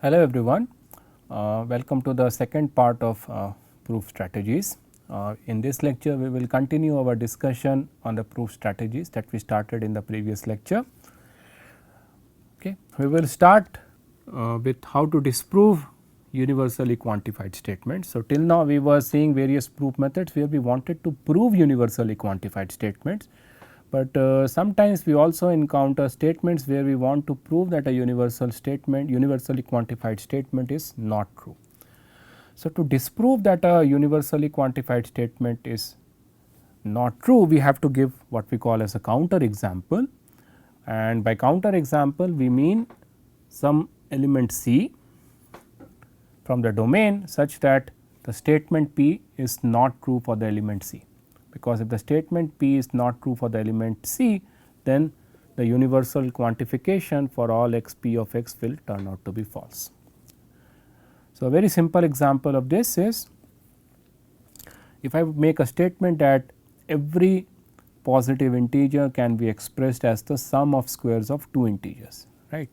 Hello everyone, welcome to the second part of proof strategies. In this lecture we will continue our discussion on the proof strategies that we started in the previous lecture. Okay. We will start with how to disprove universally quantified statements. So, till now we were seeing various proof methods where we wanted to prove universally quantified statements, but sometimes we also encounter statements where we want to prove that a universally quantified statement is not true. So, to disprove that a universally quantified statement is not true, we have to give what we call as a counter example, and by counter example we mean some element C from the domain such that the statement P is not true for the element C, because if the statement P is not true for the element C, then the universal quantification for all x p of x will turn out to be false. So, a very simple example of this is, if I make a statement that every positive integer can be expressed as the sum of squares of two integers, right.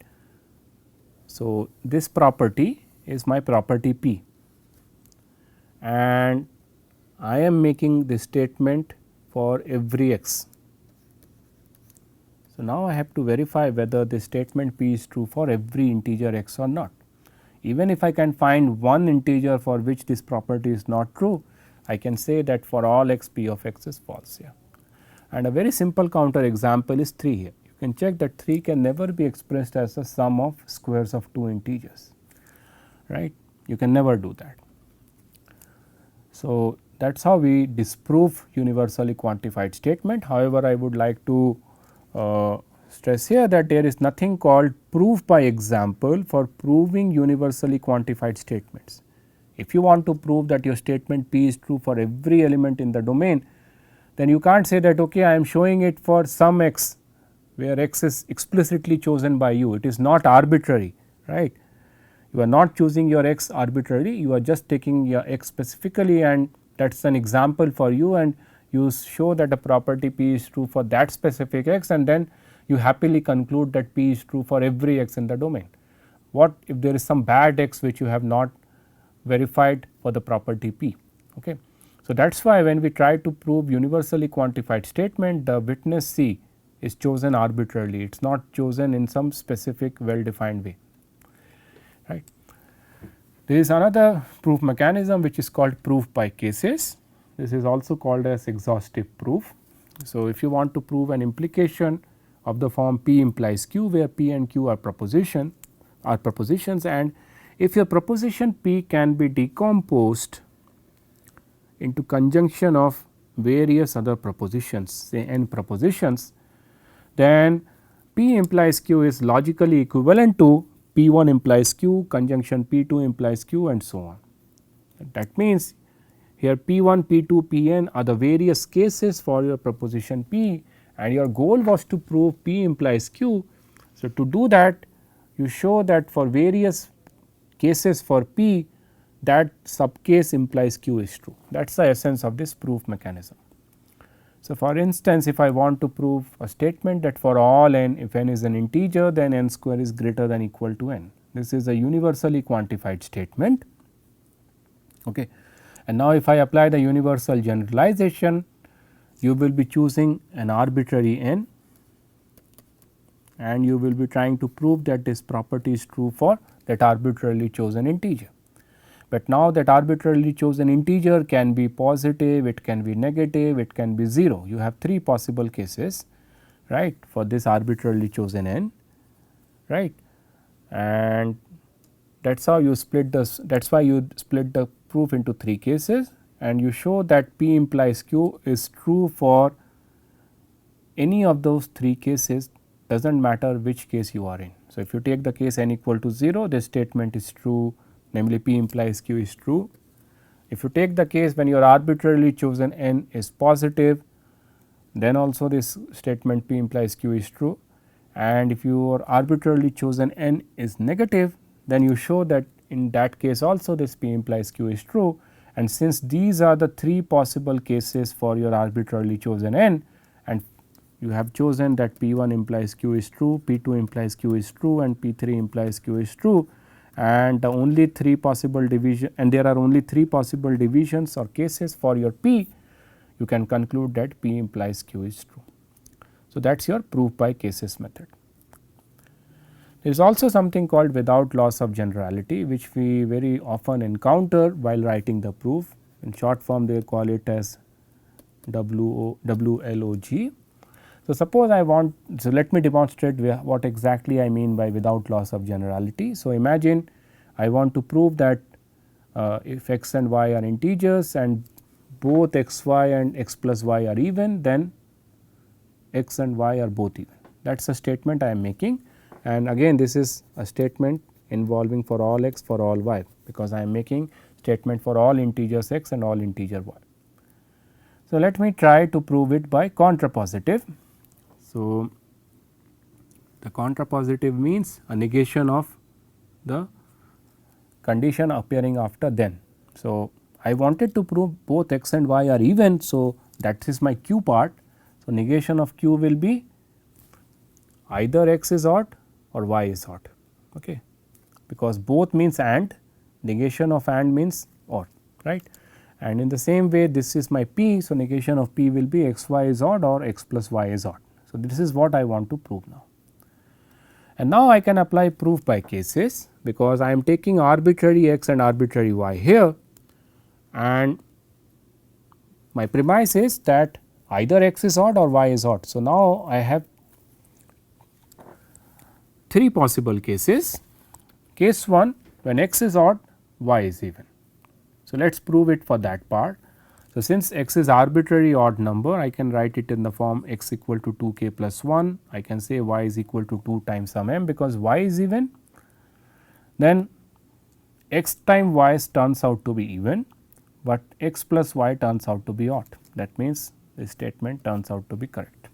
So, this property is my property P, and I am making this statement for every x. So, now I have to verify whether this statement P is true for every integer x or not. Even if I can find one integer for which this property is not true, I can say that for all x p of x is false here. And a very simple counter example is 3 here. You can check that 3 can never be expressed as the sum of squares of two integers, right. You can never do that. So, that is how we disprove universally quantified statement. However, I would like to stress here that there is nothing called proof by example for proving universally quantified statements. If you want to prove that your statement P is true for every element in the domain, then you can't say that okay, I am showing it for some x where x is explicitly chosen by you. It is not arbitrary, right. You are not choosing your x arbitrarily, you are just taking your x specifically, and that is an example for you, and you show that a property P is true for that specific x, and then you happily conclude that P is true for every x in the domain. What if there is some bad x which you have not verified for the property P? Okay. So, that is why when we try to prove universally quantified statement, the witness C is chosen arbitrarily, it is not chosen in some specific well defined way, right. There is another proof mechanism which is called proof by cases. This is also called as exhaustive proof. So, if you want to prove an implication of the form P implies Q, where P and Q are propositions, and if your proposition P can be decomposed into conjunction of various other propositions, say n propositions, then P implies Q is logically equivalent to P 1 implies Q conjunction P 2 implies Q and so on. That means, here P 1, P 2, P n are the various cases for your proposition P, and your goal was to prove P implies Q. So, to do that you show that for various cases for P, that subcase implies Q is true. That is the essence of this proof mechanism. So, for instance, if I want to prove a statement that for all n, if n is an integer, then n square is greater than equal to n. This is a universally quantified statement. Okay. And now, if I apply the universal generalization, you will be choosing an arbitrary n, and you will be trying to prove that this property is true for that arbitrarily chosen integer. But now that arbitrarily chosen integer can be positive, it can be negative, it can be 0. You have 3 possible cases, right, for this arbitrarily chosen n, right, and that is how you split this. That is why you split the proof into 3 cases, and you show that P implies Q is true for any of those 3 cases, does not matter which case you are in. So, if you take the case n equal to 0, this statement is true, namely P implies Q is true. If you take the case when your arbitrarily chosen n is positive, then also this statement P implies Q is true, and if your arbitrarily chosen n is negative, then you show that in that case also this P implies Q is true. And since these are the 3 possible cases for your arbitrarily chosen n, and you have chosen that P 1 implies Q is true, P 2 implies Q is true, and P 3 implies Q is true, and the only 3 possible division, and there are only 3 possible divisions or cases for your P, you can conclude that P implies Q is true. So, that is your proof by cases method. There is also something called without loss of generality, which we very often encounter while writing the proof. In short form, they call it as WLOG. So, suppose I want, so let me demonstrate what exactly I mean by without loss of generality. So, imagine I want to prove that if x and y are integers and both x y and x plus y are even, then x and y are both even. That is a statement I am making, and again this is a statement involving for all x for all y, because I am making statement for all integers x and all integer y. So, let me try to prove it by contrapositive. So, the contrapositive means a negation of the condition appearing after then. So, I wanted to prove both x and y are even. So, that is my Q part. So, negation of Q will be either x is odd or y is odd, okay, because both means and, negation of and means odd, right. And in the same way this is my P. So, negation of P will be x y is odd or x plus y is odd. So, this is what I want to prove now. And now I can apply proof by cases, because I am taking arbitrary x and arbitrary y here, and my premise is that either x is odd or y is odd. So, now I have 3 possible cases. Case 1, when x is odd, y is even. So, let us prove it for that part. So, since x is arbitrary odd number, I can write it in the form x equal to 2k plus 1. I can say y is equal to 2 times some m, because y is even. Then x times y turns out to be even, but x plus y turns out to be odd. That means, this statement turns out to be correct.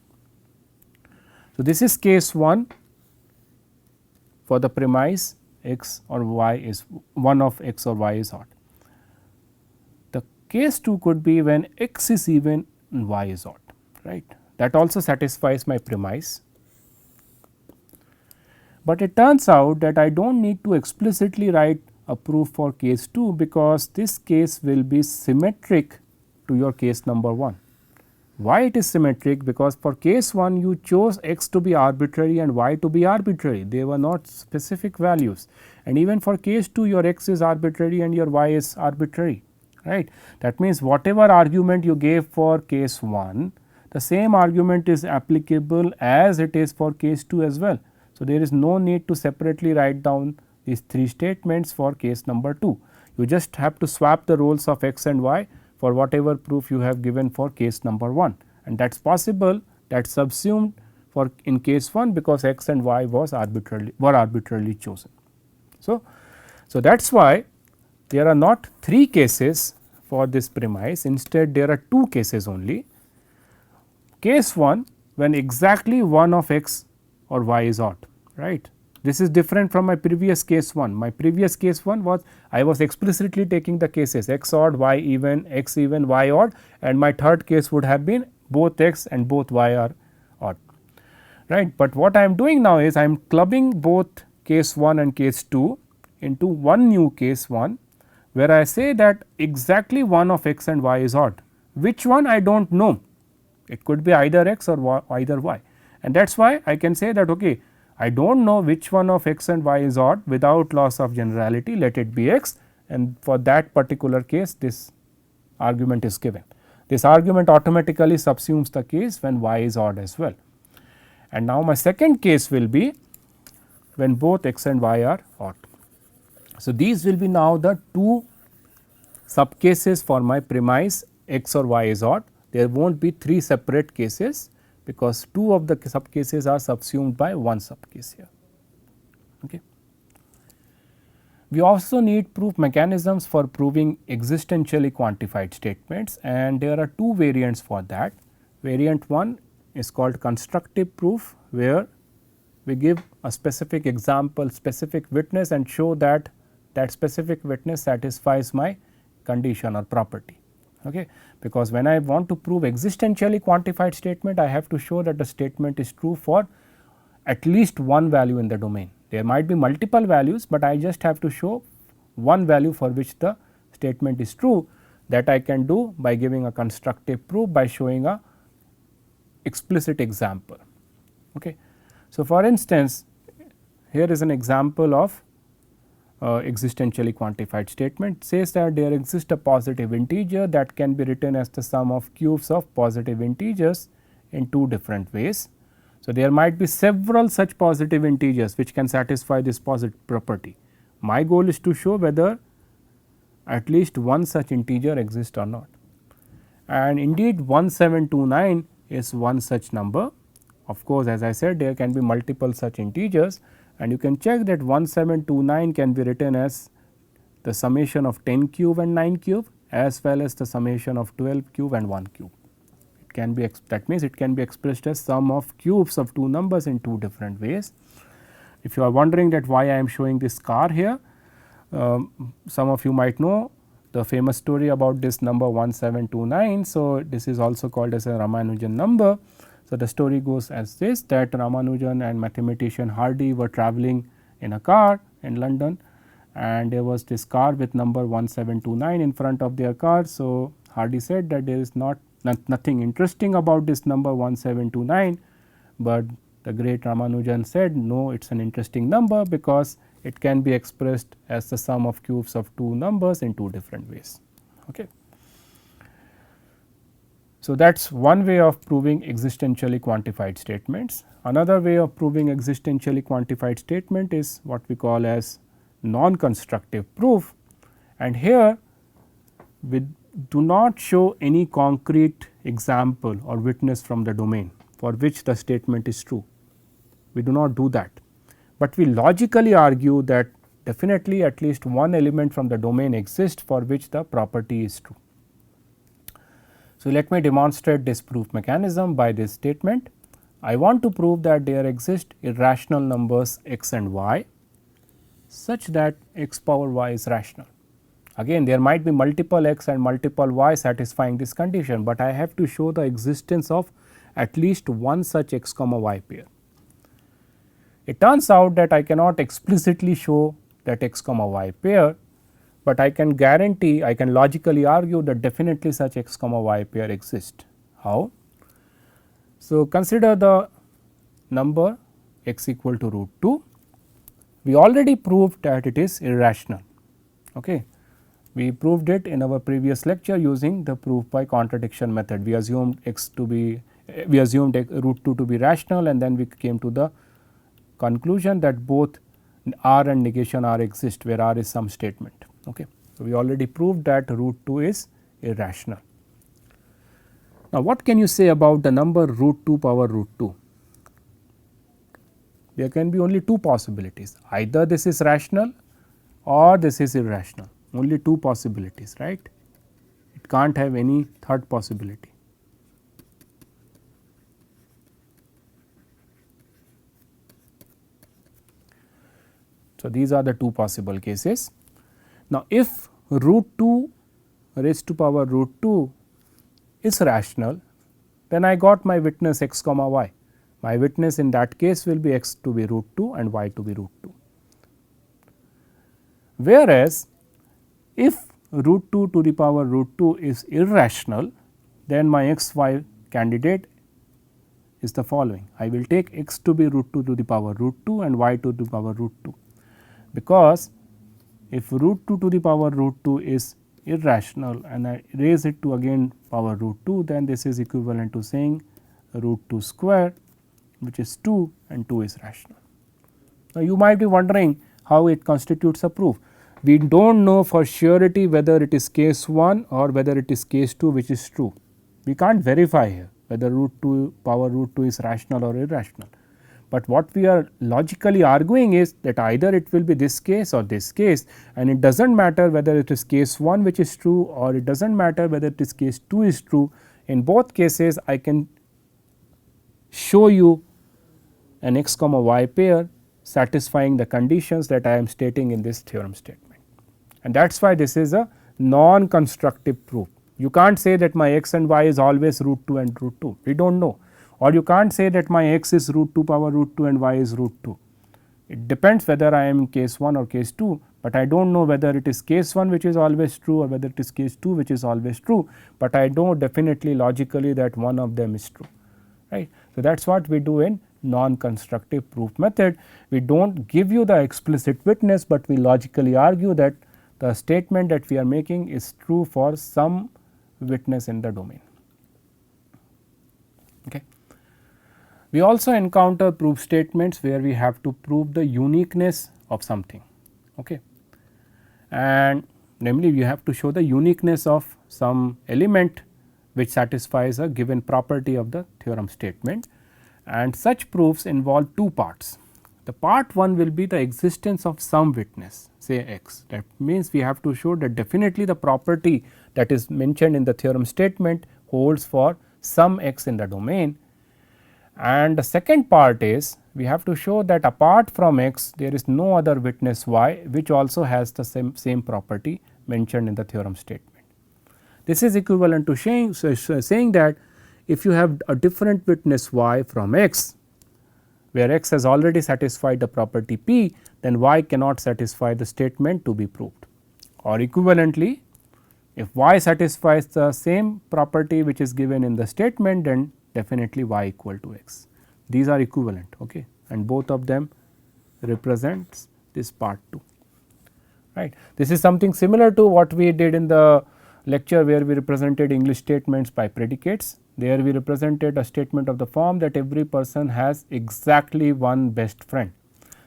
So, this is case 1 for the premise x or y is one of x or y is odd. Case 2 could be when x is even and y is odd, right. That also satisfies my premise. But it turns out that I do not need to explicitly write a proof for case 2, because this case will be symmetric to your case number 1. Why it is symmetric? Because for case 1 you chose x to be arbitrary and y to be arbitrary, they were not specific values, and even for case 2 your x is arbitrary and your y is arbitrary, right. That means, whatever argument you gave for case 1, the same argument is applicable as it is for case 2 as well. So, there is no need to separately write down these 3 statements for case number 2. You just have to swap the roles of x and y for whatever proof you have given for case number 1, and that is possible, that is subsumed for in case 1, because x and y were arbitrarily chosen. So, that is why there are not 3 cases for this premise, instead there are 2 cases only. Case 1, when exactly one of x or y is odd, right. This is different from my previous case 1. My previous case 1 was, I was explicitly taking the cases x odd, y even, x even, y odd, and my third case would have been both x and both y are odd, right. But what I am doing now is, I am clubbing both case 1 and case 2 into one new case 1, where I say that exactly one of x and y is odd. Which one I do not know, it could be either x or either y, and that is why I can say that, okay, I do not know which one of x and y is odd without loss of generality, let it be x, and for that particular case this argument is given. This argument automatically subsumes the case when y is odd as well. And now my second case will be when both x and y are odd. So, these will be now the 2 sub cases for my premise x or y is odd. There will not be 3 separate cases, because 2 of the sub cases are subsumed by one sub case here. Okay. We also need proof mechanisms for proving existentially quantified statements, and there are 2 variants for that. Variant 1 is called constructive proof, where we give a specific example, specific witness, and show that that specific witness satisfies my condition or property. Okay. Because when I want to prove existentially quantified statement, I have to show that the statement is true for at least one value in the domain. There might be multiple values, but I just have to show one value for which the statement is true. That I can do by giving a constructive proof by showing a explicit example. Okay. So, for instance, here is an example of existentially quantified statement. It says that there exists a positive integer that can be written as the sum of cubes of positive integers in two different ways. So, there might be several such positive integers which can satisfy this positive property. My goal is to show whether at least one such integer exists or not, and indeed 1729 is one such number. Of course, as I said, there can be multiple such integers, and you can check that 1729 can be written as the summation of 10 cube and 9 cube, as well as the summation of 12 cube and 1 cube. It can be that means it can be expressed as sum of cubes of two numbers in two different ways. If you are wondering that why I am showing this car here, some of you might know the famous story about this number 1729. So, this is also called as a Ramanujan number. So, the story goes as this, that Ramanujan and mathematician Hardy were travelling in a car in London, and there was this car with number 1729 in front of their car. So, Hardy said that there is nothing interesting about this number 1729, but the great Ramanujan said no, it is an interesting number because it can be expressed as the sum of cubes of two numbers in two different ways. Okay. So, that is one way of proving existentially quantified statements. Another way of proving existentially quantified statement is what we call as non-constructive proof, and here we do not show any concrete example or witness from the domain for which the statement is true. We do not do that, but we logically argue that definitely at least one element from the domain exists for which the property is true. So, let me demonstrate this proof mechanism by this statement. I want to prove that there exist irrational numbers x and y such that x power y is rational. Again, there might be multiple x and multiple y satisfying this condition, but I have to show the existence of at least one such x comma y pair. It turns out that I cannot explicitly show that x comma y pair, but I can guarantee, I can logically argue that definitely such x comma y pair exist. How? So, consider the number x equal to root 2. We already proved that it is irrational. Okay. We proved it in our previous lecture using the proof by contradiction method. We assumed root 2 to be rational, and then we came to the conclusion that both R and negation R exist, where R is some statement. Okay. So, we already proved that root 2 is irrational. Now, what can you say about the number root 2 power root 2? There can be only two possibilities, either this is rational or this is irrational, only two possibilities, right. It can't have any third possibility. So, these are the two possible cases. Now, if root 2 raised to power root 2 is rational, then I got my witness x comma y. My witness in that case will be x to be root 2 and y to be root 2. Whereas, if root 2 to the power root 2 is irrational, then my x y candidate is the following. I will take x to be root 2 to the power root 2 and y to the power root 2, because if root 2 to the power root 2 is irrational and I raise it to again power root 2, then this is equivalent to saying root 2 square, which is 2, and 2 is rational. Now, you might be wondering how it constitutes a proof. We do not know for surety whether it is case 1 or whether it is case 2 which is true. We can't verify here whether root 2 power root 2 is rational or irrational. But what we are logically arguing is that either it will be this case or this case, and it does not matter whether it is case 1 which is true or it does not matter whether it is case 2 is true. In both cases I can show you an x comma y pair satisfying the conditions that I am stating in this theorem statement, and that is why this is a non-constructive proof. You can't say that my x and y is always root 2 and root 2, we do not know, or you can't say that my x is root 2 power root 2 and y is root 2. It depends whether I am in case 1 or case 2, but I do not know whether it is case 1 which is always true or whether it is case 2 which is always true, but I know definitely logically that one of them is true, right. So, that is what we do in non-constructive proof method. We do not give you the explicit witness, but we logically argue that the statement that we are making is true for some witness in the domain. Okay. We also encounter proof statements where we have to prove the uniqueness of something, okay. And namely we have to show the uniqueness of some element which satisfies a given property of the theorem statement, and such proofs involve two parts. The part 1 will be the existence of some witness, say x. That means we have to show that definitely the property that is mentioned in the theorem statement holds for some x in the domain. And the second part is we have to show that apart from x there is no other witness y which also has the same property mentioned in the theorem statement. This is equivalent to saying that if you have a different witness y from x, where x has already satisfied the property p, then y cannot satisfy the statement to be proved. Or equivalently, if y satisfies the same property which is given in the statement, then definitely y equal to x. These are equivalent, okay, and both of them represents this part 2, right. This is something similar to what we did in the lecture where we represented English statements by predicates. There we represented a statement of the form that every person has exactly one best friend.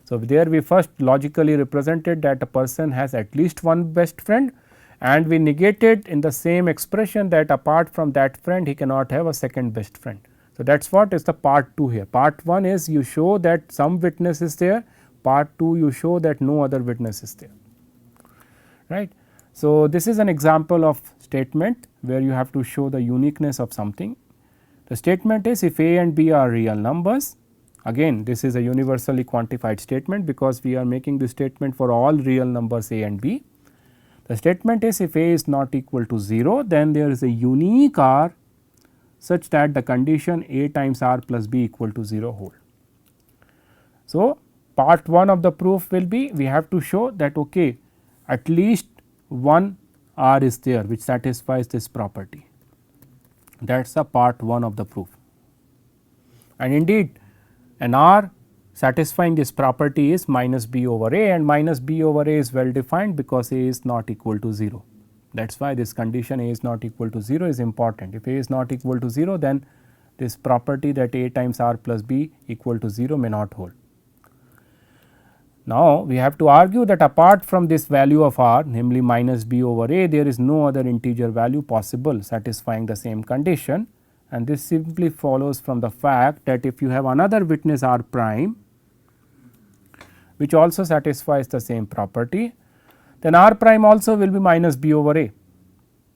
So, there we first logically represented that a person has at least one best friend, and we negated in the same expression that apart from that friend he cannot have a second best friend. So, that is what is the part 2 here. Part 1 is you show that some witness is there, part 2 you show that no other witness is there, right. So, this is an example of statement where you have to show the uniqueness of something. The statement is if a and b are real numbers, again this is a universally quantified statement because we are making this statement for all real numbers a and b. The statement is if a is not equal to 0, then there is a unique r such that the condition a times r plus b equal to 0 hold. So, part 1 of the proof will be we have to show that okay, at least one r is there which satisfies this property. That is the part 1 of the proof, and indeed an r satisfying this property is minus b over a, and minus b over a is well defined because a is not equal to 0. That is why this condition a is not equal to 0 is important. If a is not equal to 0, then this property that a times r plus b equal to 0 may not hold. Now, we have to argue that apart from this value of r, namely minus b over a, there is no other integer value possible satisfying the same condition, and this simply follows from the fact that if you have another witness r prime which also satisfies the same property, then r prime also will be minus b over a,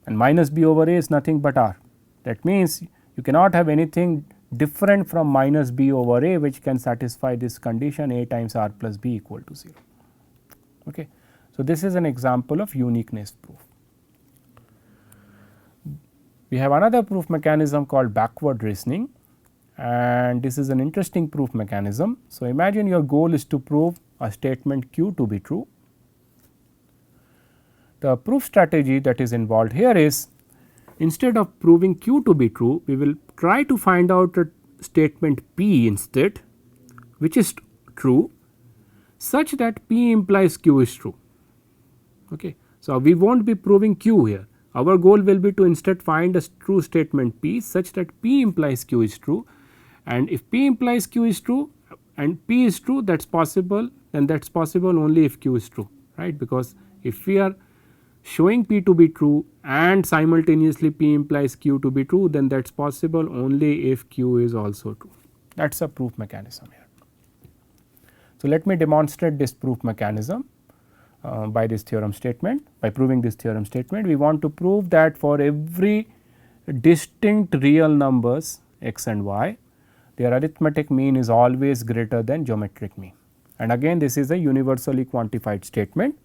and minus b over a is nothing but r. That means, you cannot have anything different from minus b over a which can satisfy this condition a times r plus b equal to 0. Okay. So, this is an example of uniqueness proof. We have another proof mechanism called backward reasoning, and this is an interesting proof mechanism. So, imagine your goal is to prove a statement q to be true. The proof strategy that is involved here is instead of proving q to be true, we will try to find out a statement p instead which is true such that p implies q is true. Okay. So, we will not be proving q here. Our goal will be to instead find a true statement p such that p implies q is true, and if p implies q is true and p is true, that is possible, then that is possible only if q is true, right, because if we are showing p to be true and simultaneously p implies q to be true, then that is possible only if q is also true. That is a proof mechanism here. So, let me demonstrate this proof mechanism by this theorem statement. By proving this theorem statement, we want to prove that for every distinct real numbers x and y, their arithmetic mean is always greater than geometric mean, and again this is a universally quantified statement.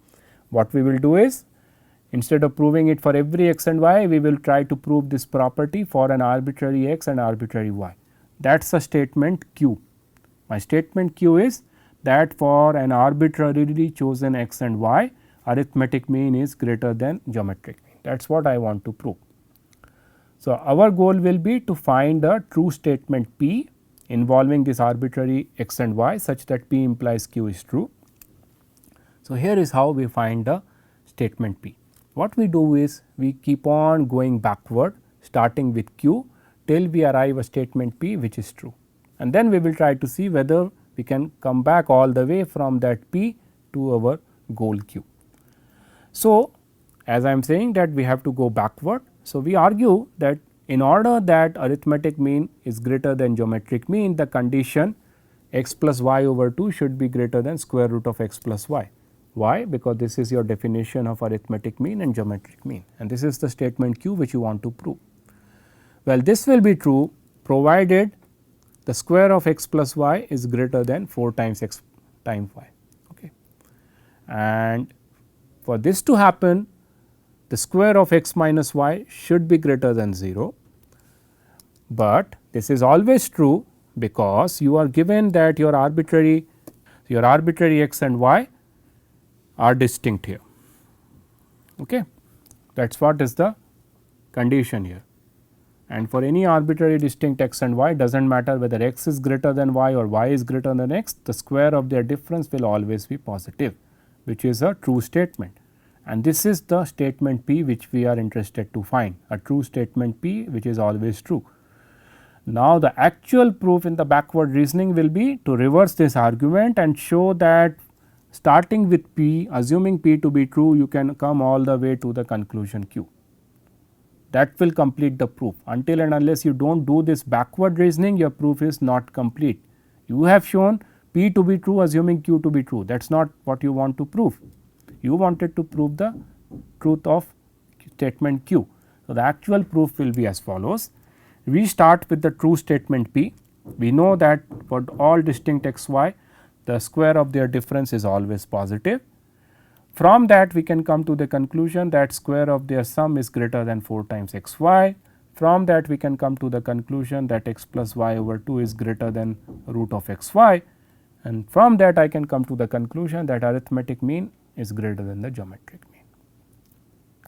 What we will do is, instead of proving it for every x and y, we will try to prove this property for an arbitrary x and arbitrary y. That is a statement q. My statement q is that for an arbitrarily chosen x and y, arithmetic mean is greater than geometric mean. That is what I want to prove. So, our goal will be to find the true statement P involving this arbitrary x and y such that P implies Q is true. So, here is how we find the statement P. What we do is we keep on going backward starting with Q till we arrive a statement P which is true, and then we will try to see whether we can come back all the way from that P to our goal Q. So, as I am saying that we have to go backward. So, we argue that in order that arithmetic mean is greater than geometric mean, the condition x plus y over 2 should be greater than square root of x plus y. Why? Because this is your definition of arithmetic mean and geometric mean, and this is the statement Q which you want to prove. Well, this will be true provided the square of x plus y is greater than 4 times x times y. Okay. And for this to happen, the square of x minus y should be greater than 0, but this is always true because you are given that your arbitrary x and y are distinct here. Okay. That is what is the condition here, and for any arbitrary distinct x and y, does not matter whether x is greater than y or y is greater than x, the square of their difference will always be positive, which is a true statement. And this is the statement P which we are interested to find, a true statement P which is always true. Now, the actual proof in the backward reasoning will be to reverse this argument and show that starting with P, assuming P to be true, you can come all the way to the conclusion Q. That will complete the proof. Until and unless you do not do this backward reasoning, your proof is not complete. You have shown P to be true assuming Q to be true, that is not what you want to prove. You wanted to prove the truth of statement Q. So, the actual proof will be as follows. We start with the true statement P. We know that for all distinct x y, the square of their difference is always positive. From that we can come to the conclusion that square of their sum is greater than 4 times x y. From that we can come to the conclusion that x plus y over 2 is greater than root of x y, and from that I can come to the conclusion that arithmetic mean is greater than the geometric mean.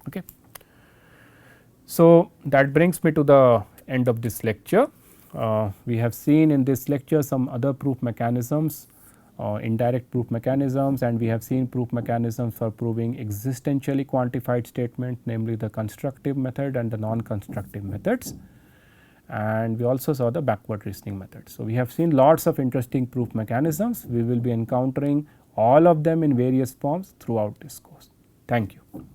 Okay. So, that brings me to the end of this lecture. We have seen in this lecture some other proof mechanisms, indirect proof mechanisms, and we have seen proof mechanisms for proving existentially quantified statement, namely the constructive method and the non-constructive methods, and we also saw the backward reasoning method. So, we have seen lots of interesting proof mechanisms. We will be encountering all of them in various forms throughout this course. Thank you.